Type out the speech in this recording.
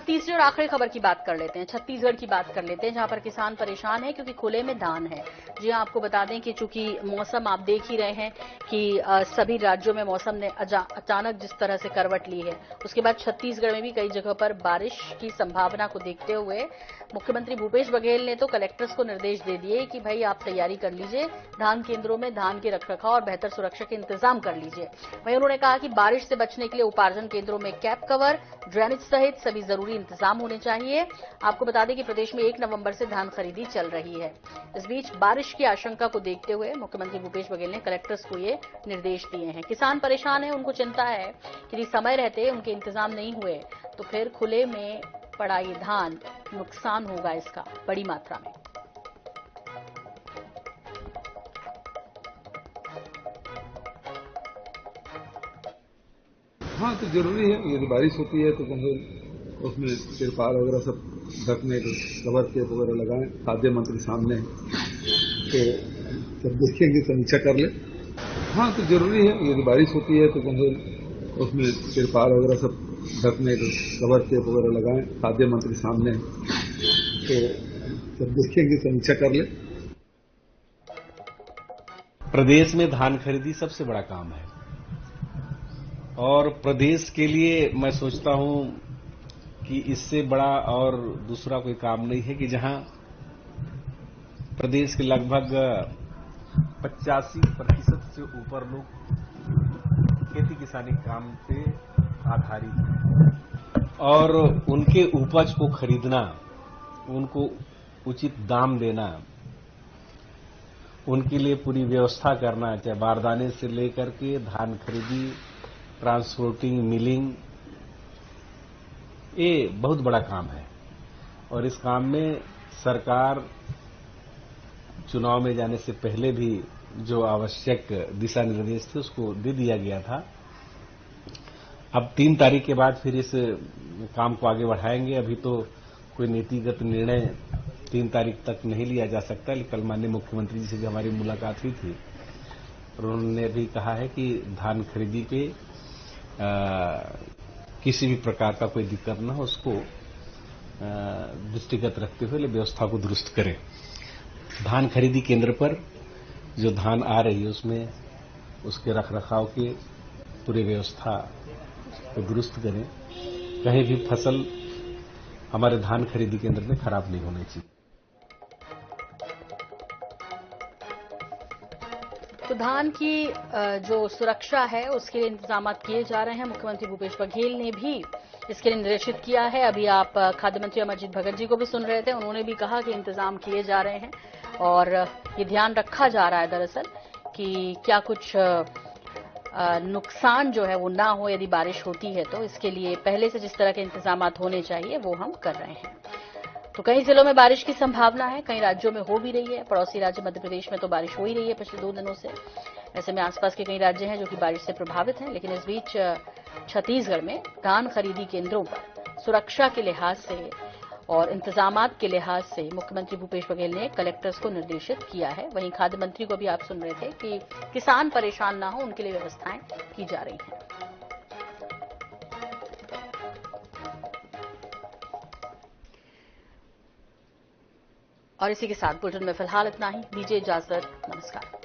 तीसरी और आखिरी खबर की बात कर लेते हैं। छत्तीसगढ़ की बात कर लेते हैं, जहां पर किसान परेशान है क्योंकि खुले में धान है। जी हां, आपको बता दें कि चूंकि मौसम आप देख ही रहे हैं कि सभी राज्यों में मौसम ने अचानक जिस तरह से करवट ली है, उसके बाद छत्तीसगढ़ में भी कई जगह पर बारिश की संभावना को देखते हुए मुख्यमंत्री भूपेश बघेल ने तो कलेक्टर्स को निर्देश दे दिए कि भाई आप तैयारी कर लीजिए, धान केंद्रों में धान के रखरखाव और बेहतर सुरक्षा के इंतजाम कर लीजिए। वहीं उन्होंने कहा कि बारिश से बचने के लिए उपार्जन केंद्रों में कैप कवर, ड्रेनेज सहित सभी जरूरी इंतजाम होने चाहिए। आपको बता दें कि प्रदेश में 1 नवंबर से धान खरीदी चल रही है। इस बीच बारिश की आशंका को देखते हुए मुख्यमंत्री भूपेश बघेल ने कलेक्टर्स को ये निर्देश दिए हैं। किसान परेशान है, उनको चिंता है कि यदि समय रहते उनके इंतजाम नहीं हुए तो फिर खुले में पड़ा ये धान नुकसान होगा इसका बड़ी मात्रा में। हाँ, तो जरूरी है। यदि बारिश होती है तो उसमें तिरपाल वगैरह सब ढकने के कवर टेप वगैरह लगाएं। खाद्य मंत्री सामने है, तो जब देखेंगे समीक्षा कर ले। हाँ, तो जरूरी है। यदि बारिश होती है तो उसमें तिरपाल वगैरह सब ढकने के कवर टेप वगैरह लगाएं। खाद्य मंत्री सामने है, तो जब देखेंगे समीक्षा कर ले। प्रदेश में धान खरीदी सबसे बड़ा काम है और प्रदेश के लिए मैं सोचता हूं कि इससे बड़ा और दूसरा कोई काम नहीं है कि जहां प्रदेश के लगभग 85% से ऊपर लोग खेती किसानी काम पे आधारित हैं और उनके उपज को खरीदना, उनको उचित दाम देना, उनके लिए पूरी व्यवस्था करना, चाहे बारदाने से लेकर के धान खरीदी, ट्रांसपोर्टिंग, मिलिंग, ये बहुत बड़ा काम है और इस काम में सरकार चुनाव में जाने से पहले भी जो आवश्यक दिशा निर्देश थे उसको दे दिया गया था। अब 3 तारीख के बाद फिर इस काम को आगे बढ़ाएंगे। अभी तो कोई नीतिगत निर्णय 3 तारीख तक नहीं लिया जा सकता, लेकिन कल माननीय मुख्यमंत्री जी से भी हमारी मुलाकात हुई थी और उन्होंने भी कहा है कि धान खरीदी पे किसी भी प्रकार का कोई दिक्कत न हो, उसको दृष्टिगत रखते हुए व्यवस्था को दुरुस्त करें। धान खरीदी केंद्र पर जो धान आ रही है उसमें उसके रखरखाव की पूरी व्यवस्था को दुरुस्त करें। कहीं भी फसल हमारे धान खरीदी केंद्र में खराब नहीं होनी चाहिए। तो धान की जो सुरक्षा है उसके लिए इंतजाम किए जा रहे हैं। मुख्यमंत्री भूपेश बघेल ने भी इसके लिए निर्देशित किया है। अभी आप खाद्य मंत्री अमरजीत भगत जी को भी सुन रहे थे, उन्होंने भी कहा कि इंतजाम किए जा रहे हैं और ये ध्यान रखा जा रहा है दरअसल कि क्या कुछ नुकसान जो है वो ना हो यदि बारिश होती है, तो इसके लिए पहले से जिस तरह के इंतजाम होने चाहिए वो हम कर रहे हैं। तो कई जिलों में बारिश की संभावना है, कई राज्यों में हो भी रही है। पड़ोसी राज्य मध्य प्रदेश में तो बारिश हो ही रही है पिछले 2 दिनों से। ऐसे में आसपास के कई राज्य हैं जो कि बारिश से प्रभावित हैं, लेकिन इस बीच छत्तीसगढ़ में धान खरीदी केंद्रों पर सुरक्षा के लिहाज से और इंतजामात के लिहाज से मुख्यमंत्री भूपेश बघेल ने कलेक्टर्स को निर्देशित किया है। वहीं खाद्य मंत्री को भी आप सुन रहे थे कि किसान परेशान ना हो, उनके लिए व्यवस्थाएं की जा रही हैं। और इसी के साथ बुलेटिन में फिलहाल इतना ही। दीजिए इजाजत, नमस्कार।